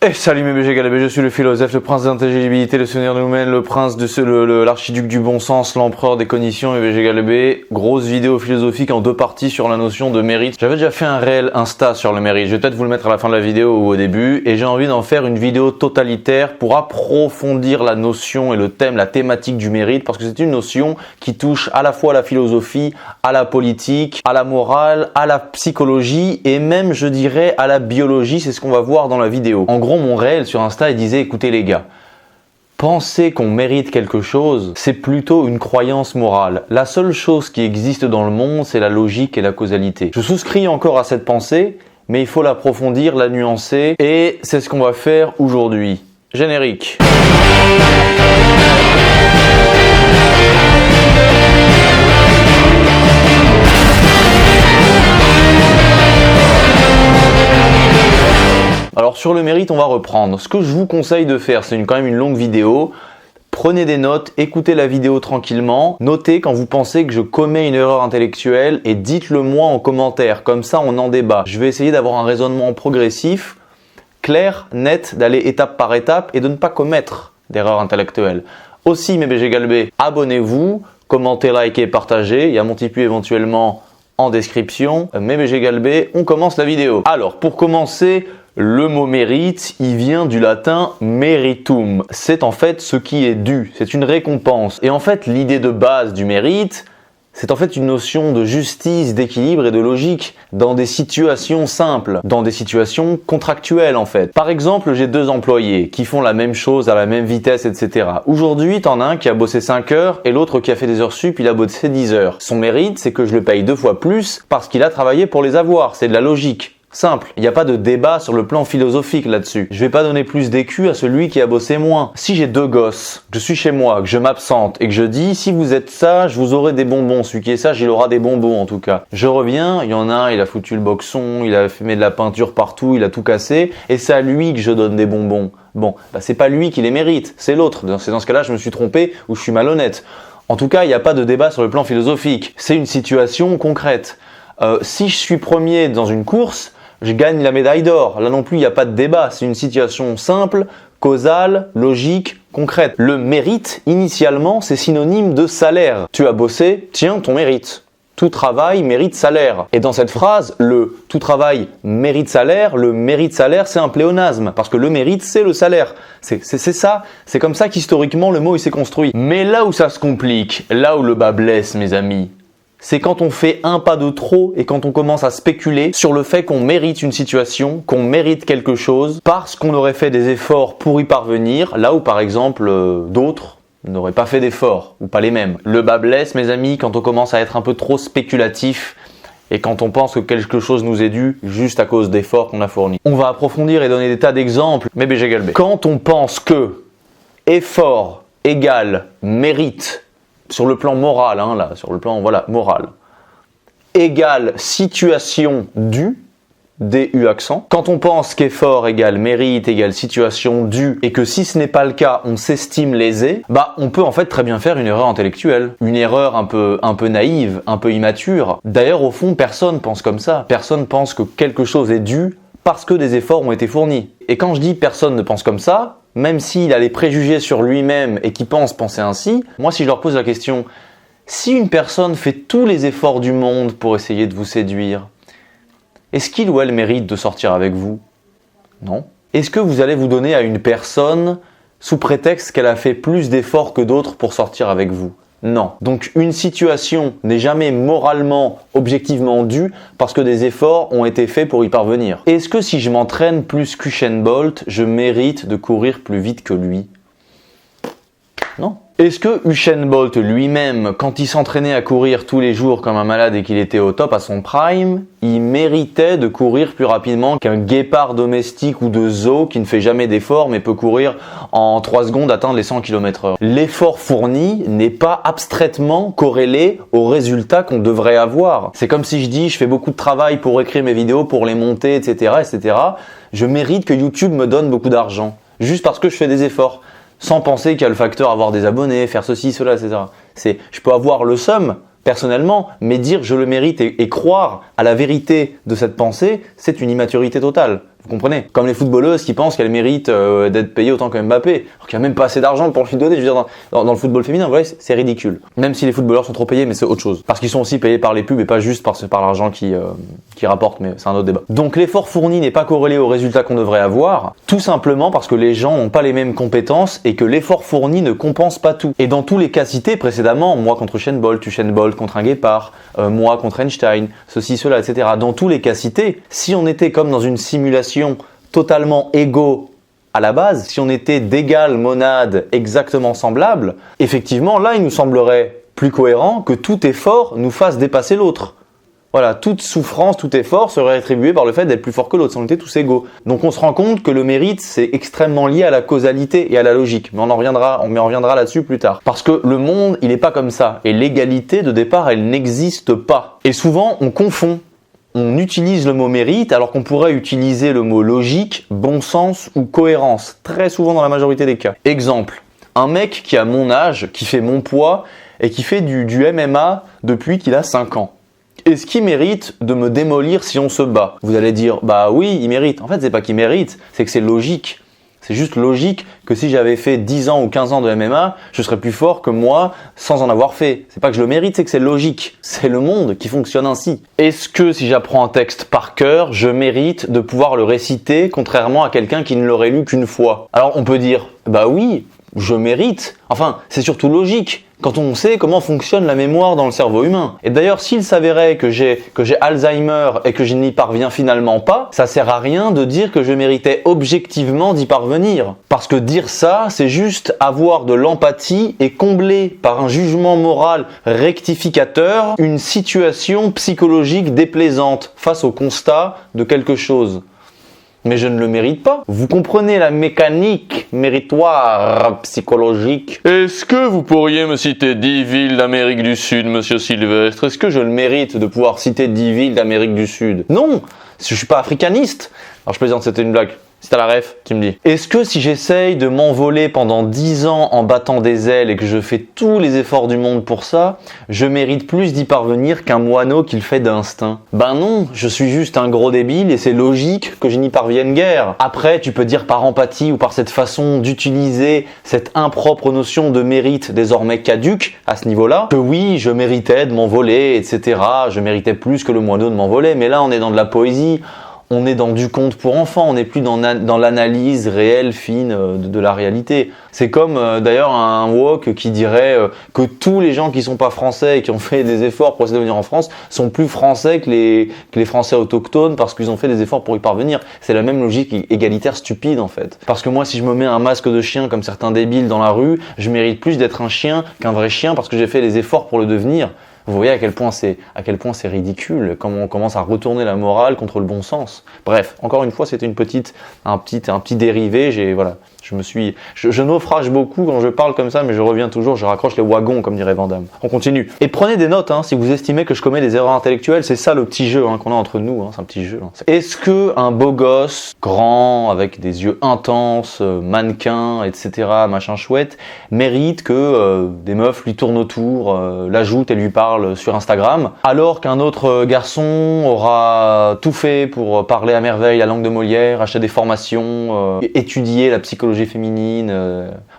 Et salut mes BG Galabé, je suis le philosophe, le prince d'intelligibilité, le souvenir de nous-mêmes, le prince de l'archiduc du bon sens, l'empereur des cognitions, mes BG Galabé. Grosse vidéo philosophique en 2 parties sur la notion de mérite. J'avais déjà fait un réel Insta sur le mérite, je vais peut-être vous le mettre à la fin de la vidéo ou au début, et j'ai envie d'en faire une vidéo totalitaire pour approfondir la notion et le thème, la thématique du mérite, parce que c'est une notion qui touche à la fois à la philosophie, à la politique, à la morale, à la psychologie et même, je dirais, à la biologie. C'est ce qu'on va voir dans la vidéo. En gros, mon réel sur Insta, il disait, écoutez les gars, penser qu'on mérite quelque chose, c'est plutôt une croyance morale. La seule chose qui existe dans le monde, c'est la logique et la causalité. Je souscris encore à cette pensée, mais il faut l'approfondir, la nuancer, et c'est ce qu'on va faire aujourd'hui. Générique. Alors sur le mérite, on va reprendre. Ce que je vous conseille de faire, c'est quand même une longue vidéo. Prenez des notes, écoutez la vidéo tranquillement. Notez quand vous pensez que je commets une erreur intellectuelle et dites-le moi en commentaire. Comme ça, on en débat. Je vais essayer d'avoir un raisonnement progressif, clair, net, d'aller étape par étape et de ne pas commettre d'erreurs intellectuelles. Aussi, mes BG Galbé, abonnez-vous, commentez, likez, partagez. Il y a mon Tipeee éventuellement en description. Mes BG Galbé, on commence la vidéo. Alors, pour commencer, le mot mérite, il vient du latin meritum. C'est en fait ce qui est dû, c'est une récompense. Et en fait, l'idée de base du mérite, c'est en fait une notion de justice, d'équilibre et de logique dans des situations simples, dans des situations contractuelles en fait. Par exemple, j'ai 2 employés qui font la même chose à la même vitesse, etc. Aujourd'hui, t'en as un qui a bossé 5 heures et l'autre qui a fait des heures sup, il a bossé 10 heures. Son mérite, c'est que je le paye 2 fois plus parce qu'il a travaillé pour les avoir. C'est de la logique. Simple, il n'y a pas de débat sur le plan philosophique là-dessus. Je vais pas donner plus d'écu à celui qui a bossé moins. Si j'ai 2 gosses, que je suis chez moi, que je m'absente et que je dis si vous êtes sage, vous aurez des bonbons. Celui qui est sage, il aura des bonbons en tout cas. Je reviens, il y en a un, il a foutu le boxon, il a mis de la peinture partout, il a tout cassé et c'est à lui que je donne des bonbons. Bon, bah c'est pas lui qui les mérite, c'est l'autre. C'est dans ce cas-là, je me suis trompé ou je suis malhonnête. En tout cas, il n'y a pas de débat sur le plan philosophique. C'est une situation concrète. Si je suis premier dans une course, je gagne la médaille d'or. Là non plus, il n'y a pas de débat. C'est une situation simple, causale, logique, concrète. Le mérite, initialement, c'est synonyme de salaire. Tu as bossé, tiens ton mérite. Tout travail mérite salaire. Et dans cette phrase, le tout travail mérite salaire, le mérite salaire, c'est un pléonasme. Parce que le mérite, c'est le salaire. C'est ça. C'est comme ça qu'historiquement, le mot il s'est construit. Mais là où ça se complique, là où le bas blesse, mes amis, c'est quand on fait un pas de trop et quand on commence à spéculer sur le fait qu'on mérite une situation, qu'on mérite quelque chose parce qu'on aurait fait des efforts pour y parvenir, là où par exemple d'autres n'auraient pas fait d'efforts ou pas les mêmes. Le bas blesse, mes amis, quand on commence à être un peu trop spéculatif et quand on pense que quelque chose nous est dû juste à cause d'efforts qu'on a fournis. On va approfondir et donner des tas d'exemples, mais BG Galbé. Quand on pense que effort égale mérite, sur le plan moral, sur le plan moral, égale situation due, DU accent. Quand on pense qu'effort égale mérite égale situation due et que si ce n'est pas le cas, on s'estime lésé, bah on peut en fait très bien faire une erreur intellectuelle, une erreur un peu naïve, un peu immature. D'ailleurs au fond, personne pense comme ça. Personne pense que quelque chose est dû parce que des efforts ont été fournis. Et quand je dis personne ne pense comme ça, même s'il a les préjugés sur lui-même et qu'il pense penser ainsi, moi si je leur pose la question, si une personne fait tous les efforts du monde pour essayer de vous séduire, est-ce qu'il ou elle mérite de sortir avec vous? Non. Est-ce que vous allez vous donner à une personne sous prétexte qu'elle a fait plus d'efforts que d'autres pour sortir avec vous? Non. Donc une situation n'est jamais moralement, objectivement due parce que des efforts ont été faits pour y parvenir. Est-ce que si je m'entraîne plus qu'Usain Bolt, je mérite de courir plus vite que lui? Non. Est-ce que Usain Bolt lui-même, quand il s'entraînait à courir tous les jours comme un malade et qu'il était au top à son prime, il méritait de courir plus rapidement qu'un guépard domestique ou de zoo qui ne fait jamais d'effort mais peut courir en 3 secondes atteindre les 100 km/h? L'effort fourni n'est pas abstraitement corrélé au résultat qu'on devrait avoir. C'est comme si je dis je fais beaucoup de travail pour écrire mes vidéos, pour les monter, etc., etc. Je mérite que YouTube me donne beaucoup d'argent juste parce que je fais des efforts, sans penser qu'il y a le facteur avoir des abonnés, faire ceci, cela, etc. Je peux avoir le seum, personnellement, mais dire je le mérite et croire à la vérité de cette pensée, c'est une immaturité totale. Vous comprenez? Comme les footballeuses qui pensent qu'elles méritent d'être payées autant que Mbappé, alors qu'il n'y a même pas assez d'argent pour lui donner. Je veux dire, dans le football féminin, vous voyez, c'est ridicule. Même si les footballeurs sont trop payés, mais c'est autre chose. Parce qu'ils sont aussi payés par les pubs et pas juste par l'argent qui rapporte, mais c'est un autre débat. Donc l'effort fourni n'est pas corrélé au résultat qu'on devrait avoir, tout simplement parce que les gens n'ont pas les mêmes compétences et que l'effort fourni ne compense pas tout. Et dans tous les cas cités précédemment, moi contre Usain Bolt contre un guépard, moi contre Einstein, ceci, cela, etc. Dans tous les cas cités, si on était comme dans une simulation totalement égaux à la base, si on était d'égales monades exactement semblables, effectivement là il nous semblerait plus cohérent que tout effort nous fasse dépasser l'autre. Voilà, toute souffrance, tout effort serait attribué par le fait d'être plus fort que l'autre, si on était tous égaux. Donc on se rend compte que le mérite, c'est extrêmement lié à la causalité et à la logique. Mais on en reviendra là-dessus plus tard. Parce que le monde, il n'est pas comme ça. Et l'égalité, de départ, elle n'existe pas. Et souvent, on confond. On utilise le mot mérite alors qu'on pourrait utiliser le mot logique, bon sens ou cohérence. Très souvent dans la majorité des cas. Exemple, un mec qui a mon âge, qui fait mon poids et qui fait du MMA depuis qu'il a 5 ans. Est-ce qu'il mérite de me démolir si on se bat? Vous allez dire, bah oui, il mérite. En fait, c'est pas qu'il mérite, c'est que c'est logique. C'est juste logique que si j'avais fait 10 ans ou 15 ans de MMA, je serais plus fort que moi sans en avoir fait. C'est pas que je le mérite, c'est que c'est logique. C'est le monde qui fonctionne ainsi. Est-ce que si j'apprends un texte par cœur, je mérite de pouvoir le réciter contrairement à quelqu'un qui ne l'aurait lu qu'une fois? Alors on peut dire, bah oui, je mérite. Enfin, c'est surtout logique quand on sait comment fonctionne la mémoire dans le cerveau humain. Et d'ailleurs, s'il s'avérait que j'ai Alzheimer et que je n'y parviens finalement pas, ça sert à rien de dire que je méritais objectivement d'y parvenir. Parce que dire ça, c'est juste avoir de l'empathie et combler par un jugement moral rectificateur une situation psychologique déplaisante face au constat de quelque chose. Mais je ne le mérite pas. Vous comprenez la mécanique méritoire psychologique? Est-ce que vous pourriez me citer 10 villes d'Amérique du Sud, monsieur Sylvestre? Est-ce que je le mérite de pouvoir citer 10 villes d'Amérique du Sud? Non, je suis pas africaniste. Alors je plaisante, c'était une blague. Si t'as la ref, tu me dis. Est-ce que si j'essaye de m'envoler pendant 10 ans en battant des ailes et que je fais tous les efforts du monde pour ça, je mérite plus d'y parvenir qu'un moineau qui le fait d'instinct? Ben non, je suis juste un gros débile et c'est logique que je n'y parvienne guère. Après, tu peux dire par empathie ou par cette façon d'utiliser cette impropre notion de mérite désormais caduque à ce niveau-là, que oui, je méritais de m'envoler, etc. Je méritais plus que le moineau de m'envoler, mais là on est dans de la poésie. On est dans du conte pour enfants, on n'est plus dans l'analyse réelle, fine de la réalité. C'est comme d'ailleurs un woke qui dirait que tous les gens qui sont pas français et qui ont fait des efforts pour essayer de venir en France sont plus français que les Français autochtones parce qu'ils ont fait des efforts pour y parvenir. C'est la même logique égalitaire stupide en fait. Parce que moi si je me mets un masque de chien comme certains débiles dans la rue, je mérite plus d'être un chien qu'un vrai chien parce que j'ai fait les efforts pour le devenir. Vous voyez à quel point c'est ridicule, comment on commence à retourner la morale contre le bon sens. Bref, encore une fois, c'était un petit dérivé. Je naufrage beaucoup quand je parle comme ça, mais je reviens toujours, je raccroche les wagons, comme dirait Van Damme. On continue. Et prenez des notes, si vous estimez que je commets des erreurs intellectuelles, c'est ça le petit jeu qu'on a entre nous, c'est un petit jeu. Est-ce que un beau gosse, grand, avec des yeux intenses, mannequin, etc., machin chouette, mérite que des meufs lui tournent autour, l'ajoutent et lui parlent sur Instagram, alors qu'un autre garçon aura tout fait pour parler à merveille la langue de Molière, acheter des formations, étudier la psychologie féminine,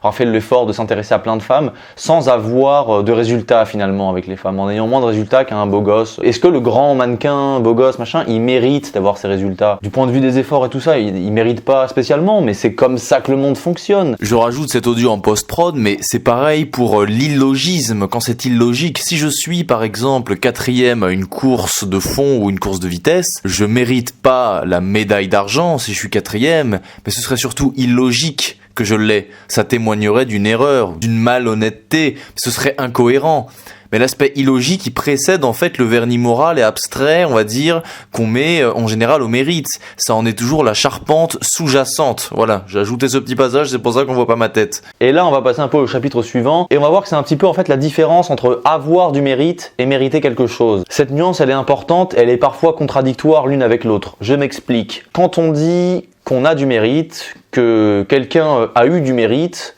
aura fait l'effort de s'intéresser à plein de femmes sans avoir de résultats finalement avec les femmes, en ayant moins de résultats qu'un beau gosse. Est-ce que le grand mannequin, beau gosse, machin, il mérite d'avoir ces résultats? Du point de vue des efforts et tout ça, il mérite pas spécialement, mais c'est comme ça que le monde fonctionne. Je rajoute cet audio en post-prod, mais c'est pareil pour l'illogisme, quand c'est illogique. Si je suis par exemple 4e à une course de fond ou une course de vitesse, je mérite pas la médaille d'argent si je suis 4e, mais ce serait surtout illogique que je l'ai. Ça témoignerait d'une erreur, d'une malhonnêteté, ce serait incohérent. Mais l'aspect illogique, il précède en fait le vernis moral et abstrait, on va dire, qu'on met en général au mérite. Ça en est toujours la charpente sous-jacente. Voilà, j'ai ajouté ce petit passage, c'est pour ça qu'on voit pas ma tête. Et là, on va passer un peu au chapitre suivant, et on va voir que c'est un petit peu en fait la différence entre avoir du mérite et mériter quelque chose. Cette nuance, elle est importante, elle est parfois contradictoire l'une avec l'autre. Je m'explique. Quand on dit qu'on a du mérite, que quelqu'un a eu du mérite,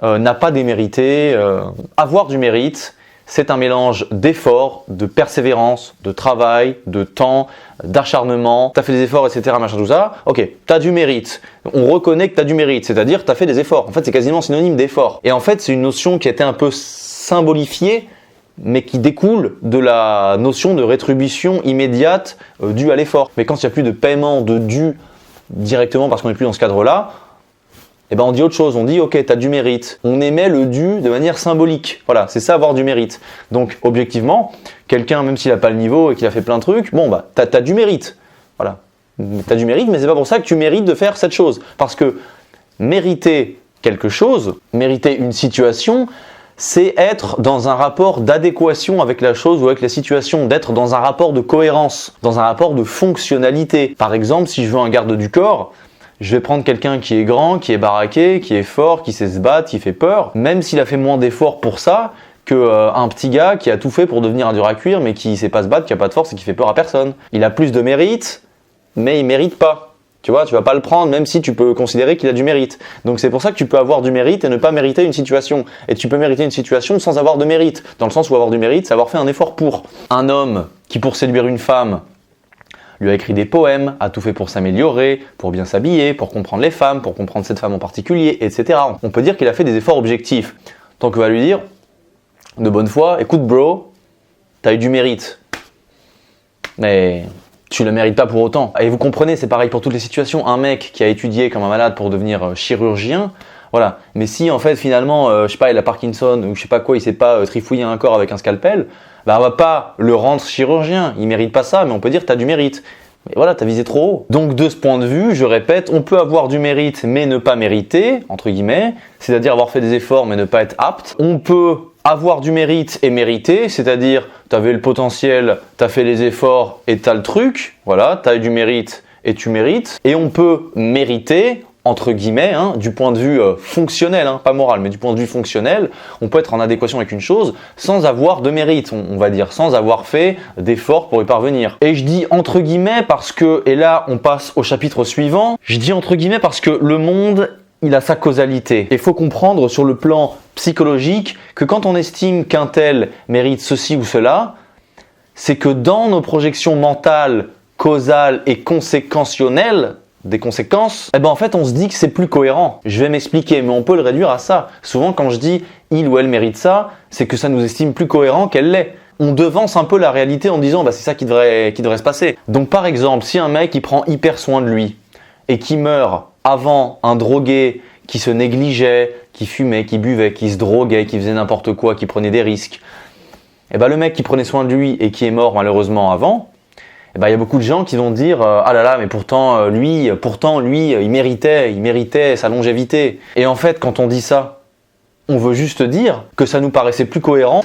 n'a pas démérité, avoir du mérite, c'est un mélange d'efforts, de persévérance, de travail, de temps, d'acharnement. Tu as fait des efforts, etc. Machin, tout ça. Ok, tu as du mérite. On reconnaît que tu as du mérite, c'est-à-dire tu as fait des efforts. En fait, c'est quasiment synonyme d'effort. Et en fait, c'est une notion qui a été un peu symbolifiée, mais qui découle de la notion de rétribution immédiate due à l'effort. Mais quand il n'y a plus de paiement de dû directement parce qu'on n'est plus dans ce cadre-là, eh ben on dit autre chose, on dit ok, tu as du mérite. On émet le dû de manière symbolique. Voilà, c'est ça avoir du mérite. Donc objectivement, quelqu'un, même s'il n'a pas le niveau et qu'il a fait plein de trucs, bon bah tu as du mérite. Voilà. Tu as du mérite, mais c'est pas pour ça que tu mérites de faire cette chose. Parce que mériter quelque chose, mériter une situation, c'est être dans un rapport d'adéquation avec la chose ou avec la situation, d'être dans un rapport de cohérence, dans un rapport de fonctionnalité. Par exemple, si je veux un garde du corps, je vais prendre quelqu'un qui est grand, qui est baraqué, qui est fort, qui sait se battre, qui fait peur, même s'il a fait moins d'efforts pour ça qu'un petit gars qui a tout fait pour devenir un dur à cuire, mais qui sait pas se battre, qui a pas de force et qui fait peur à personne. Il a plus de mérite, mais il mérite pas. Tu vois, tu vas pas le prendre même si tu peux considérer qu'il a du mérite. Donc c'est pour ça que tu peux avoir du mérite et ne pas mériter une situation. Et tu peux mériter une situation sans avoir de mérite. Dans le sens où avoir du mérite, c'est avoir fait un effort pour. Un homme qui pour séduire une femme lui a écrit des poèmes, a tout fait pour s'améliorer, pour bien s'habiller, pour comprendre les femmes, pour comprendre cette femme en particulier, etc. On peut dire qu'il a fait des efforts objectifs. Donc on va lui dire, de bonne foi, écoute bro, t'as eu du mérite. Mais tu le mérites pas pour autant. Et vous comprenez, c'est pareil pour toutes les situations. Un mec qui a étudié comme un malade pour devenir chirurgien, voilà. Mais si en fait finalement, je sais pas, il a Parkinson ou je sais pas quoi, il sait pas trifouiller un corps avec un scalpel, bah on va pas le rendre chirurgien. Il mérite pas ça, mais on peut dire t'as du mérite. Mais voilà, t'as visé trop haut. Donc de ce point de vue, je répète, on peut avoir du mérite mais ne pas mériter, entre guillemets, c'est-à-dire avoir fait des efforts mais ne pas être apte. On peut avoir du mérite et mériter, c'est-à-dire tu avais le potentiel, tu as fait les efforts et tu as le truc, voilà, tu as eu du mérite et tu mérites. Et on peut mériter, entre guillemets, du point de vue fonctionnel, pas moral, mais du point de vue fonctionnel, on peut être en adéquation avec une chose sans avoir de mérite, on va dire, sans avoir fait d'efforts pour y parvenir. Et je dis entre guillemets parce que, et là on passe au chapitre suivant, je dis entre guillemets parce que le monde, il a sa causalité. Il faut comprendre sur le plan psychologique que quand on estime qu'un tel mérite ceci ou cela, c'est que dans nos projections mentales, causales et conséquentionnelles, des conséquences, en fait on se dit que c'est plus cohérent. Je vais m'expliquer, mais on peut le réduire à ça. Souvent quand je dis il ou elle mérite ça, c'est que ça nous estime plus cohérent qu'elle l'est. On devance un peu la réalité en disant c'est ça qui devrait se passer. Donc par exemple, si un mec il prend hyper soin de lui et qui meurt avant un drogué qui se négligeait, qui fumait, qui buvait, qui se droguait, qui faisait n'importe quoi, qui prenait des risques, le mec qui prenait soin de lui et qui est mort malheureusement avant, il y a beaucoup de gens qui vont dire ah là là, mais pourtant lui il méritait sa longévité. Et en fait quand on dit ça, on veut juste dire que ça nous paraissait plus cohérent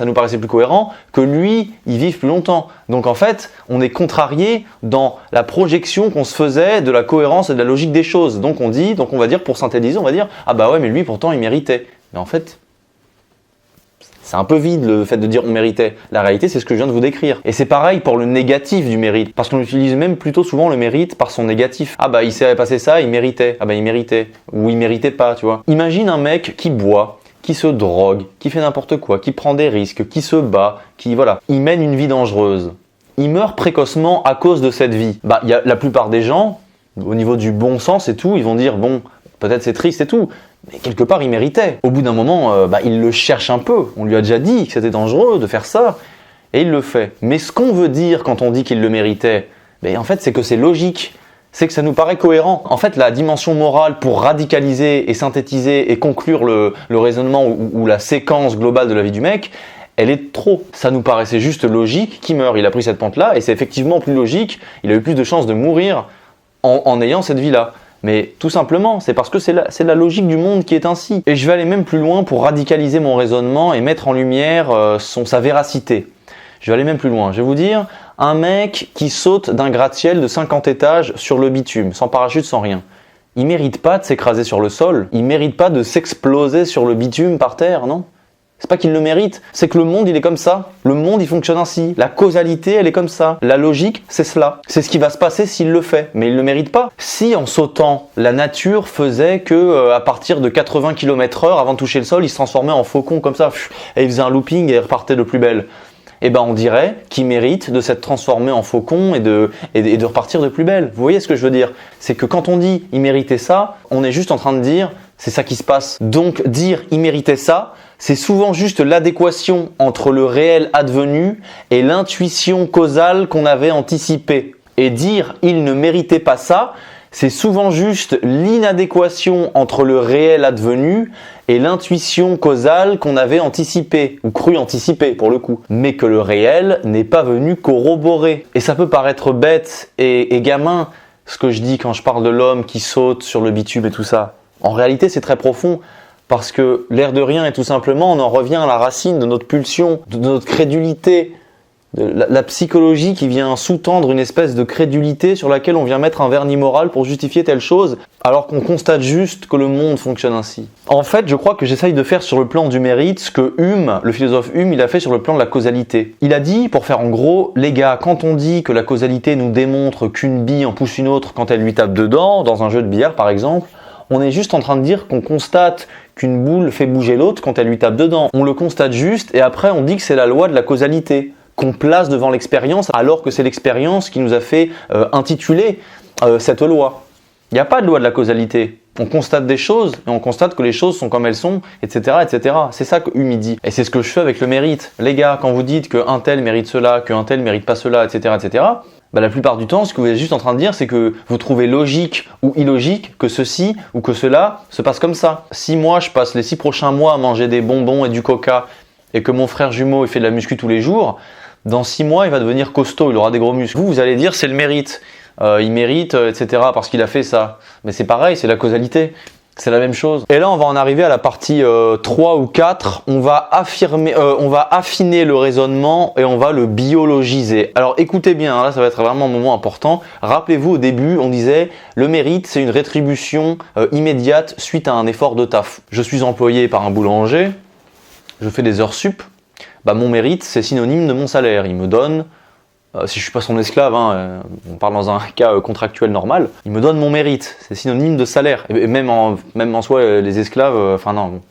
que lui, il vive plus longtemps. Donc en fait, on est contrarié dans la projection qu'on se faisait de la cohérence et de la logique des choses. Donc on va dire, pour synthétiser, on va dire ah bah ouais, mais lui pourtant il méritait. Mais en fait, c'est un peu vide le fait de dire on méritait. La réalité, c'est ce que je viens de vous décrire. Et c'est pareil pour le négatif du mérite. Parce qu'on utilise même plutôt souvent le mérite par son négatif. Ah bah il s'est passé ça, il méritait. Ah bah il méritait. Ou il méritait pas, tu vois. Imagine un mec qui boit, qui se drogue, qui fait n'importe quoi, qui prend des risques, qui se bat, il mène une vie dangereuse. Il meurt précocement à cause de cette vie. La plupart des gens, au niveau du bon sens et tout, ils vont dire bon, peut-être c'est triste et tout, mais quelque part il méritait. Au bout d'un moment, il le cherche un peu. On lui a déjà dit que c'était dangereux de faire ça, et il le fait. Mais ce qu'on veut dire quand on dit qu'il le méritait, en fait c'est que c'est logique. C'est que ça nous paraît cohérent. En fait, la dimension morale pour radicaliser et synthétiser et conclure le raisonnement ou la séquence globale de la vie du mec, elle est trop. Ça nous paraissait juste logique qu'il meurt. Il a pris cette pente-là et c'est effectivement plus logique. Il a eu plus de chances de mourir en ayant cette vie-là. Mais tout simplement, c'est parce que c'est la logique du monde qui est ainsi. Et je vais aller même plus loin pour radicaliser mon raisonnement et mettre en lumière sa véracité. Je vais aller même plus loin. Je vais vous dire, un mec qui saute d'un gratte-ciel de 50 étages sur le bitume, sans parachute, sans rien, il mérite pas de s'écraser sur le sol, il mérite pas de s'exploser sur le bitume par terre, non? C'est pas qu'il le mérite, c'est que le monde il est comme ça. Le monde il fonctionne ainsi. La causalité elle est comme ça. La logique c'est cela. C'est ce qui va se passer s'il le fait, mais il le mérite pas. Si en sautant, la nature faisait que à partir de 80 km/h, avant de toucher le sol, il se transformait en faucon comme ça, et il faisait un looping et il repartait de plus belle. Eh ben on dirait qu'il mérite de s'être transformé en faucon et de repartir de plus belle. Vous voyez ce que je veux dire? C'est que quand on dit il méritait ça, on est juste en train de dire c'est ça qui se passe. Donc dire il méritait ça, c'est souvent juste l'adéquation entre le réel advenu et l'intuition causale qu'on avait anticipée. Et dire il ne méritait pas ça, c'est souvent juste l'inadéquation entre le réel advenu et l'intuition causale qu'on avait anticipée, ou cru anticiper pour le coup, mais que le réel n'est pas venu corroborer. Et ça peut paraître bête et gamin, ce que je dis quand je parle de l'homme qui saute sur le bitume et tout ça. En réalité, c'est très profond, parce que l'air de rien est tout simplement, on en revient à la racine de notre pulsion, de notre crédulité, la psychologie qui vient sous-tendre une espèce de crédulité sur laquelle on vient mettre un vernis moral pour justifier telle chose, alors qu'on constate juste que le monde fonctionne ainsi. En fait, je crois que j'essaye de faire sur le plan du mérite ce que Hume, le philosophe Hume, il a fait sur le plan de la causalité. Il a dit, pour faire en gros, les gars, quand on dit que la causalité nous démontre qu'une bille en pousse une autre quand elle lui tape dedans, dans un jeu de billard par exemple, on est juste en train de dire qu'on constate qu'une boule fait bouger l'autre quand elle lui tape dedans. On le constate juste et après on dit que c'est la loi de la causalité qu'on place devant l'expérience alors que c'est l'expérience qui nous a fait intituler cette loi. Il n'y a pas de loi de la causalité. On constate des choses et on constate que les choses sont comme elles sont, etc. etc. C'est ça que Hume dit. Et c'est ce que je fais avec le mérite. Les gars, quand vous dites qu'un tel mérite cela, qu'un tel mérite pas cela, etc. etc. Bah, la plupart du temps, ce que vous êtes juste en train de dire, c'est que vous trouvez logique ou illogique que ceci ou que cela se passe comme ça. Si moi, je passe les 6 prochains mois à manger des bonbons et du coca et que mon frère jumeau il fait de la muscu tous les jours, dans 6 mois, il va devenir costaud, il aura des gros muscles. Vous allez dire c'est le mérite. Il mérite, etc. parce qu'il a fait ça. Mais c'est pareil, c'est la causalité. C'est la même chose. Et là, on va en arriver à la partie 3 ou 4. On va affiner le raisonnement et on va le biologiser. Alors écoutez bien, là ça va être vraiment un moment important. Rappelez-vous, au début, on disait le mérite, c'est une rétribution immédiate suite à un effort de taf. Je suis employé par un boulanger, je fais des heures sup. Bah, mon mérite, c'est synonyme de mon salaire. Il me donne, si je suis pas son esclave, on parle dans un cas contractuel normal, il me donne mon mérite, c'est synonyme de salaire. Et même en soi, les esclaves,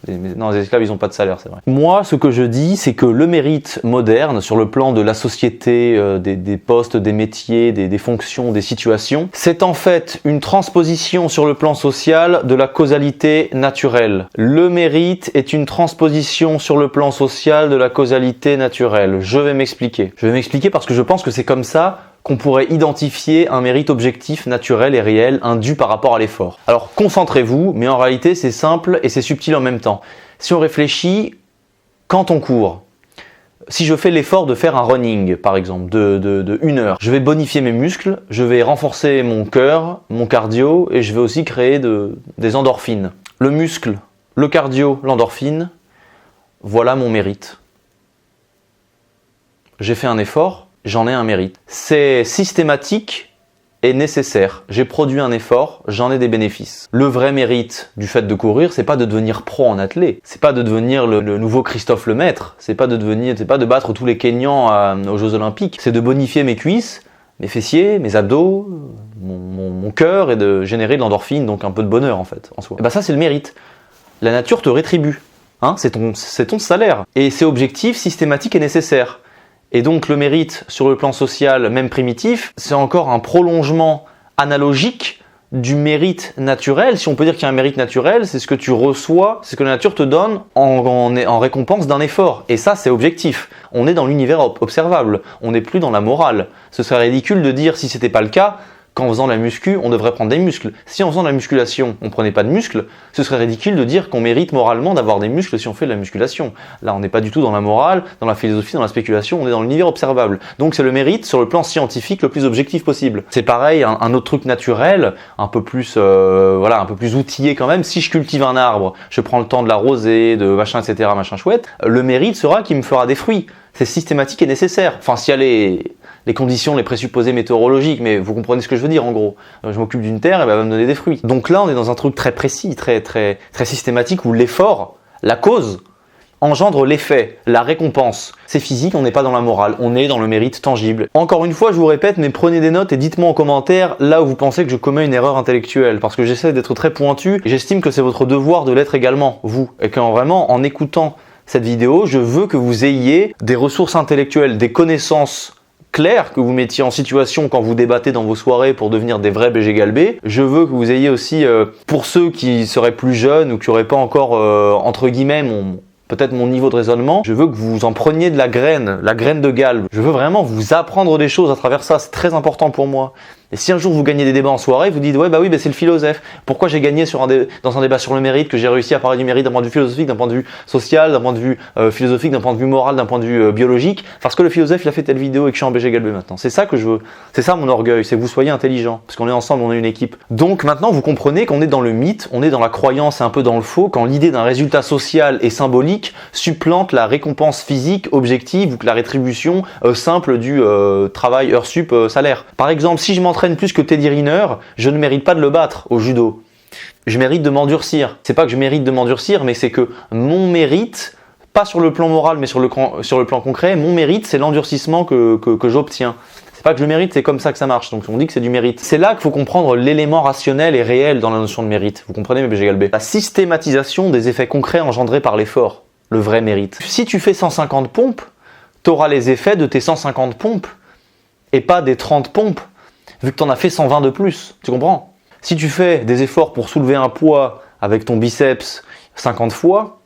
les esclaves ils ont pas de salaire, c'est vrai. Moi, ce que je dis, c'est que le mérite moderne, sur le plan de la société, des postes, des métiers, des fonctions, des situations, c'est en fait une transposition sur le plan social de la causalité naturelle. Le mérite est une transposition sur le plan social de la causalité naturelle. Je vais m'expliquer. Je vais m'expliquer parce que je pense que c'est comme ça qu'on pourrait identifier un mérite objectif, naturel et réel, indu par rapport à l'effort. Alors concentrez-vous, mais en réalité c'est simple et c'est subtil en même temps. Si on réfléchit, quand on court, si je fais l'effort de faire un running par exemple, de 1 heure, je vais bonifier mes muscles, je vais renforcer mon cœur, mon cardio et je vais aussi créer des endorphines. Le muscle, le cardio, l'endorphine, voilà mon mérite. J'ai fait un effort, j'en ai un mérite. C'est systématique et nécessaire. J'ai produit un effort, j'en ai des bénéfices. Le vrai mérite du fait de courir, c'est pas de devenir pro en athlète. C'est pas de devenir le nouveau Christophe Lemaître. C'est pas de battre tous les Kenyans aux Jeux Olympiques. C'est de bonifier mes cuisses, mes fessiers, mes abdos, mon cœur et de générer de l'endorphine, donc un peu de bonheur en fait, en soi. Et bah ça c'est le mérite. La nature te rétribue. C'est ton salaire. Et c'est objectif, systématique et nécessaire. Et donc le mérite sur le plan social, même primitif, c'est encore un prolongement analogique du mérite naturel. Si on peut dire qu'il y a un mérite naturel, c'est ce que tu reçois, c'est ce que la nature te donne en récompense d'un effort. Et ça, c'est objectif. On est dans l'univers observable. On n'est plus dans la morale. Ce serait ridicule de dire, si c'était pas le cas, qu'en faisant de la muscu, on devrait prendre des muscles. Si en faisant de la musculation, on prenait pas de muscles, ce serait ridicule de dire qu'on mérite moralement d'avoir des muscles si on fait de la musculation. Là, on n'est pas du tout dans la morale, dans la philosophie, dans la spéculation, on est dans l'univers observable. Donc c'est le mérite sur le plan scientifique le plus objectif possible. C'est pareil, un autre truc naturel, un peu plus outillé quand même. Si je cultive un arbre, je prends le temps de l'arroser, de machin, etc., machin chouette, le mérite sera qu'il me fera des fruits. C'est systématique et nécessaire. Enfin, s'il y a les conditions, les présupposés météorologiques, mais vous comprenez ce que je veux dire en gros. Je m'occupe d'une terre, et elle va me donner des fruits. Donc là, on est dans un truc très précis, très systématique, où l'effort, la cause, engendre l'effet, la récompense. C'est physique, on n'est pas dans la morale, on est dans le mérite tangible. Encore une fois, je vous répète, mais prenez des notes et dites-moi en commentaire là où vous pensez que je commets une erreur intellectuelle, parce que j'essaie d'être très pointu et j'estime que c'est votre devoir de l'être également, vous. Et que vraiment, en écoutant cette vidéo, je veux que vous ayez des ressources intellectuelles, des connaissances claires, que vous mettiez en situation quand vous débattez dans vos soirées pour devenir des vrais BG Galbé. Je veux que vous ayez aussi, pour ceux qui seraient plus jeunes ou qui n'auraient pas encore, entre guillemets, peut-être mon niveau de raisonnement, je veux que vous en preniez de la graine de galbe. Je veux vraiment vous apprendre des choses à travers ça, c'est très important pour moi. Et si un jour vous gagnez des débats en soirée, vous dites ouais bah oui bah c'est le philosophe. Pourquoi j'ai gagné dans un débat sur le mérite, que j'ai réussi à parler du mérite d'un point de vue philosophique, d'un point de vue social, d'un point de vue philosophique, d'un point de vue moral, d'un point de vue biologique, parce que le philosophe il a fait telle vidéo et que je suis en BG Galbé maintenant. C'est ça que je veux. C'est ça mon orgueil, c'est que vous soyez intelligents, parce qu'on est ensemble, on est une équipe. Donc maintenant vous comprenez qu'on est dans le mythe, on est dans la croyance et un peu dans le faux, quand l'idée d'un résultat social et symbolique supplante la récompense physique objective ou que la rétribution simple du travail heure sup salaire. Par exemple, si je m'entraîne plus que Teddy Riner, je ne mérite pas de le battre au judo. Je mérite de m'endurcir. C'est pas que je mérite de m'endurcir, mais c'est que mon mérite, pas sur le plan moral, mais sur le plan concret, mon mérite, c'est l'endurcissement que j'obtiens. C'est pas que je mérite, c'est comme ça que ça marche. Donc on dit que c'est du mérite. C'est là qu'il faut comprendre l'élément rationnel et réel dans la notion de mérite. Vous comprenez mes BG Galbé? La systématisation des effets concrets engendrés par l'effort. Le vrai mérite. Si tu fais 150 pompes, tu auras les effets de tes 150 pompes et pas des 30 pompes, vu que tu en as fait 120 de plus. Tu comprends? Si tu fais des efforts pour soulever un poids avec ton biceps 50 fois,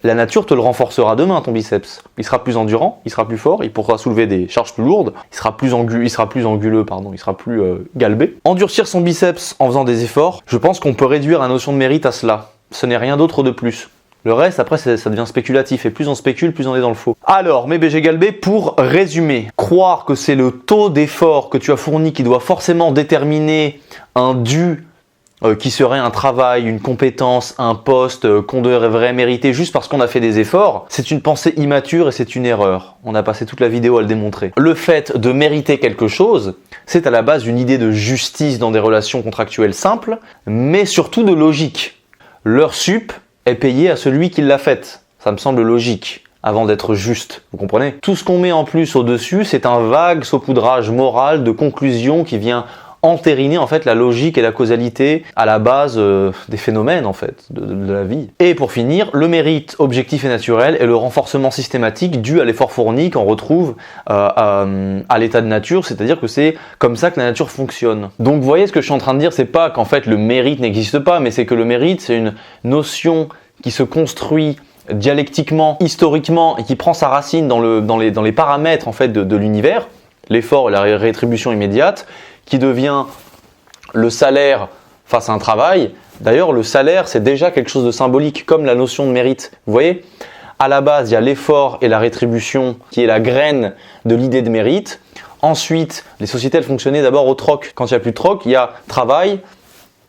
la nature te le renforcera demain, ton biceps. Il sera plus endurant, il sera plus fort, il pourra soulever des charges plus lourdes, il sera plus galbé. Endurcir son biceps en faisant des efforts, je pense qu'on peut réduire la notion de mérite à cela. Ce n'est rien d'autre de plus. Le reste, après, ça devient spéculatif. Et plus on spécule, plus on est dans le faux. Alors, mes BG Galbé, pour résumer, croire que c'est le taux d'effort que tu as fourni qui doit forcément déterminer un dû qui serait un travail, une compétence, un poste qu'on devrait mériter juste parce qu'on a fait des efforts, c'est une pensée immature et c'est une erreur. On a passé toute la vidéo à le démontrer. Le fait de mériter quelque chose, c'est à la base une idée de justice dans des relations contractuelles simples, mais surtout de logique. L'heure sup est payé à celui qui l'a faite. Ça me semble logique, avant d'être juste, vous comprenez? Tout ce qu'on met en plus au-dessus, c'est un vague saupoudrage moral de conclusion qui vient entériner en fait la logique et la causalité à la base des phénomènes en fait, de la vie. Et pour finir, le mérite objectif et naturel est le renforcement systématique dû à l'effort fourni qu'on retrouve à l'état de nature, c'est-à-dire que c'est comme ça que la nature fonctionne. Donc vous voyez ce que je suis en train de dire, c'est pas qu'en fait le mérite n'existe pas, mais c'est que le mérite c'est une notion qui se construit dialectiquement, historiquement et qui prend sa racine dans les paramètres en fait de l'univers, l'effort et la rétribution immédiate, qui devient le salaire face à un travail. D'ailleurs, le salaire, c'est déjà quelque chose de symbolique, comme la notion de mérite. Vous voyez, à la base, il y a l'effort et la rétribution, qui est la graine de l'idée de mérite. Ensuite, les sociétés, elles fonctionnaient d'abord au troc. Quand il n'y a plus de troc, il y a travail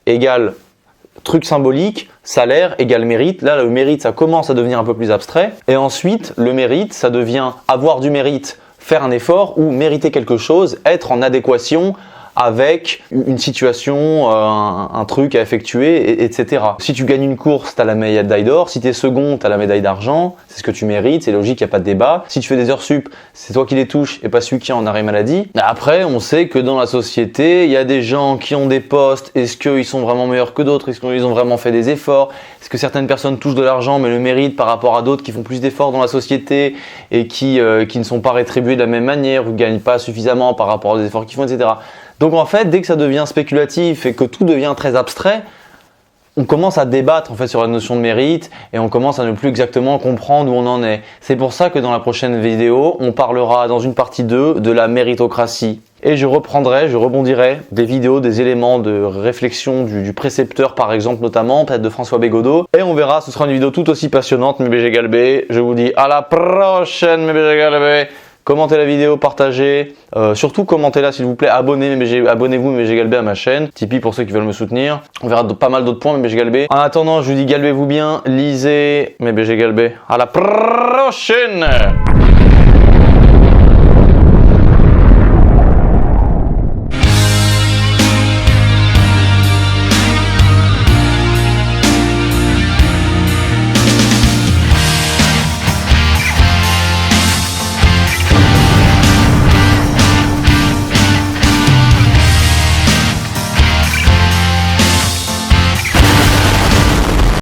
égale truc symbolique, salaire égale mérite. Là, le mérite, ça commence à devenir un peu plus abstrait. Et ensuite, le mérite, ça devient avoir du mérite, faire un effort ou mériter quelque chose, être en adéquation avec une situation, un truc à effectuer, etc. Si tu gagnes une course, tu as la médaille d'or. Si tu es second, tu as la médaille d'argent. C'est ce que tu mérites, c'est logique, il n'y a pas de débat. Si tu fais des heures sup, c'est toi qui les touches et pas celui qui est en arrêt maladie. Après, on sait que dans la société, il y a des gens qui ont des postes. Est-ce qu'ils sont vraiment meilleurs que d'autres? Est-ce qu'ils ont vraiment fait des efforts? Est-ce que certaines personnes touchent de l'argent mais le méritent par rapport à d'autres qui font plus d'efforts dans la société et qui ne sont pas rétribués de la même manière ou ne gagnent pas suffisamment par rapport aux efforts qu'ils font, etc. Donc en fait, dès que ça devient spéculatif et que tout devient très abstrait, on commence à débattre en fait sur la notion de mérite et on commence à ne plus exactement comprendre où on en est. C'est pour ça que dans la prochaine vidéo, on parlera dans une partie 2 de la méritocratie. Et je rebondirai des vidéos, des éléments de réflexion du précepteur par exemple notamment, peut-être de François Bégodeau. Et on verra, ce sera une vidéo tout aussi passionnante, mes BG Galbé. Je vous dis à la prochaine mes BG Galbé. Commentez la vidéo, partagez, surtout commentez-la s'il vous plaît, abonnez-vous mes BG Galbé à ma chaîne, Tipeee pour ceux qui veulent me soutenir. On verra pas mal d'autres points mes BG Galbé. En attendant, je vous dis galbez-vous bien, lisez mes BG Galbé. À la prochaine.